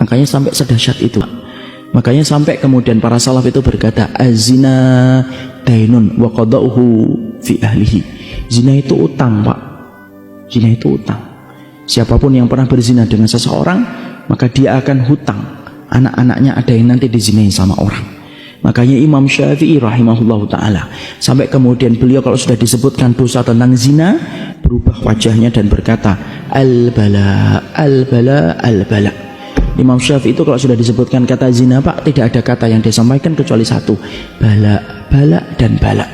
Makanya sampai sedahsyat itu. Makanya sampai kemudian para salaf itu berkata, az-zina dainun wa qada'uhu fi ahlihi. Zina itu utang, Pak. Zina itu utang. Siapapun yang pernah berzina dengan seseorang, maka dia akan hutang. Anak-anaknya ada yang nanti dizinai sama orang. Makanya Imam Syafi'i rahimahullahu ta'ala, sampai kemudian beliau kalau sudah disebutkan dosa tentang zina, berubah wajahnya dan berkata, al-bala, al-bala, al-bala. Imam Syafi'i itu kalau sudah disebutkan kata zina, Pak, tidak ada kata yang disampaikan kecuali satu, bala, bala, dan bala.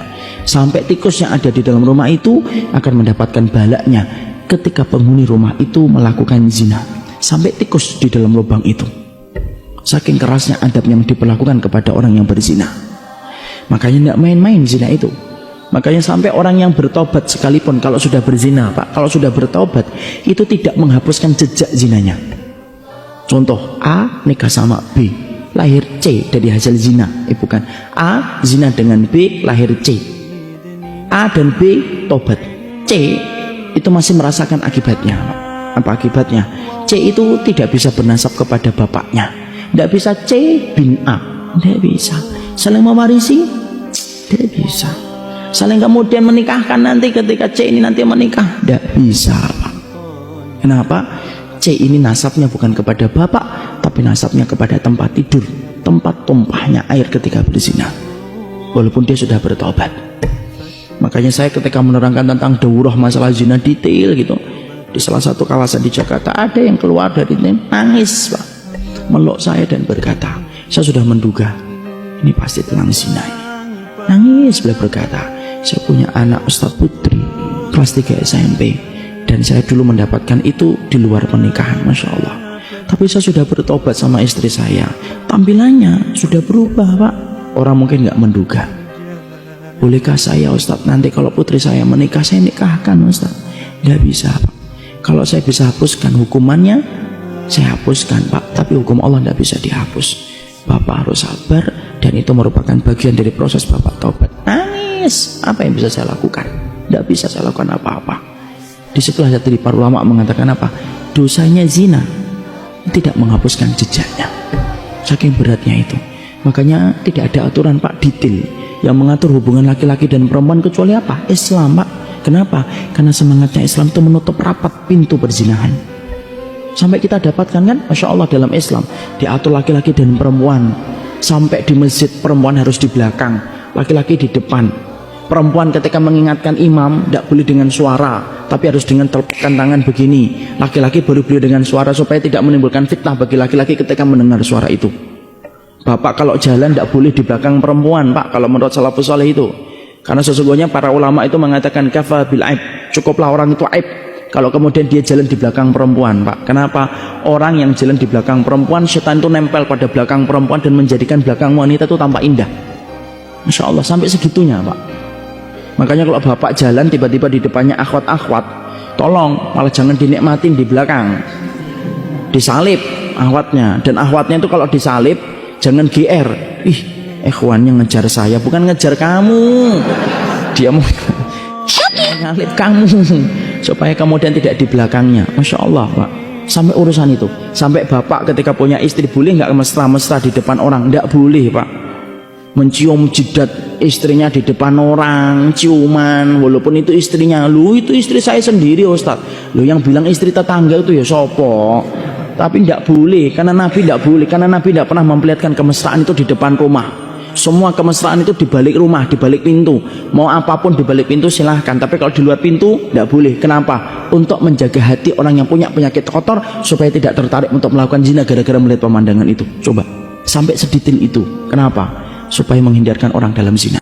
Sampai tikus yang ada di dalam rumah itu akan mendapatkan balanya ketika penghuni rumah itu melakukan zina. Sampai tikus di dalam lubang itu. Saking kerasnya adab yang diperlakukan kepada orang yang berzina. Makanya tidak main-main zina itu. Makanya sampai orang yang bertobat sekalipun kalau sudah berzina, Pak, kalau sudah bertobat itu tidak menghapuskan jejak zinanya. Contoh, A nikah sama B, lahir C dari hasil zina. Bukan, A zina dengan B, lahir C. A dan B tobat, C itu masih merasakan akibatnya. Apa akibatnya? C itu tidak bisa bernasab kepada bapaknya. Tidak bisa C bin A, tidak bisa. Saling mewarisi, tidak bisa. Saling kemudian menikahkan nanti ketika C ini nanti menikah, tidak bisa, Pak. Kenapa? C ini nasabnya bukan kepada bapak, tapi nasabnya kepada tempat tidur, tempat tumpahnya air ketika berzina, walaupun dia sudah bertobat. Makanya saya ketika menerangkan tentang daurah masalah zina detail gitu, di salah satu kawasan di Jakarta ada yang keluar dari ini nangis, Pak, meluk saya dan berkata, saya sudah menduga ini pasti tentang zina ini. Nangis, beliau berkata, saya punya anak Ustadz Putri kelas 3 SMP, dan saya dulu mendapatkan itu di luar pernikahan, Masya Allah. Tapi saya sudah bertobat sama istri saya, tampilannya sudah berubah, Pak. Orang mungkin nggak menduga. Bolehkah saya, Ustadz, nanti kalau putri saya menikah, saya nikahkan, Ustadz? Nggak bisa, Pak. Kalau saya bisa hapuskan hukumannya, saya hapuskan, Pak. Tapi hukum Allah nggak bisa dihapus. Bapak harus sabar, dan itu merupakan bagian dari proses Bapak tobat. Nangis, apa yang bisa saya lakukan? Nggak bisa saya lakukan apa-apa. Disitulah dari para ulama mengatakan apa? Dosanya zina tidak menghapuskan jejaknya. Saking beratnya itu. Makanya tidak ada aturan, Pak, detail yang mengatur hubungan laki-laki dan perempuan kecuali apa? Islam, Pak. Kenapa? Karena semangatnya Islam itu menutup rapat pintu perzinahan. Sampai kita dapatkan kan, Masya Allah, dalam Islam diatur laki-laki dan perempuan. Sampai di masjid perempuan harus di belakang, laki-laki di depan. Perempuan ketika mengingatkan imam tidak boleh dengan suara, tapi harus dengan telpukkan tangan begini. Laki-laki boleh dengan suara supaya tidak menimbulkan fitnah bagi laki-laki ketika mendengar suara itu. Bapak kalau jalan tidak boleh di belakang perempuan, Pak, kalau menurut salafus saleh itu. Karena sesungguhnya para ulama itu mengatakan kafa bil aib, cukuplah orang itu aib kalau kemudian dia jalan di belakang perempuan, Pak. Kenapa? Orang yang jalan di belakang perempuan, setan itu nempel pada belakang perempuan dan menjadikan belakang wanita itu tampak indah. Masya Allah, sampai segitunya, Pak. Makanya kalau bapak jalan tiba-tiba di depannya akhwat-akhwat, tolong malah jangan dinikmatin di belakang, disalib akhwatnya. Dan akhwatnya itu kalau disalib jangan GR, ih ikhwannya ngejar saya, bukan ngejar kamu, dia mau nyalip kamu supaya kemudian tidak di belakangnya. Masya Allah, Pak. Sampai urusan itu, sampai bapak ketika punya istri boleh nggak mesra-mesra di depan orang? Nggak boleh, Pak. Mencium jidat istrinya di depan orang, ciuman, walaupun itu istrinya. Lu itu istri saya sendiri, Ustadz. Lu yang bilang istri tetangga itu ya sopo. Tapi tidak boleh, karena Nabi tidak boleh, karena Nabi tidak pernah memperlihatkan kemesraan itu di depan rumah. Semua kemesraan itu di balik rumah, di balik pintu. Mau apapun di balik pintu silahkan, tapi kalau di luar pintu tidak boleh. Kenapa? Untuk menjaga hati orang yang punya penyakit kotor supaya tidak tertarik untuk melakukan zina gara-gara melihat pemandangan itu. Coba sampai sedetail itu. Kenapa? Supaya menghindarkan orang dalam zina.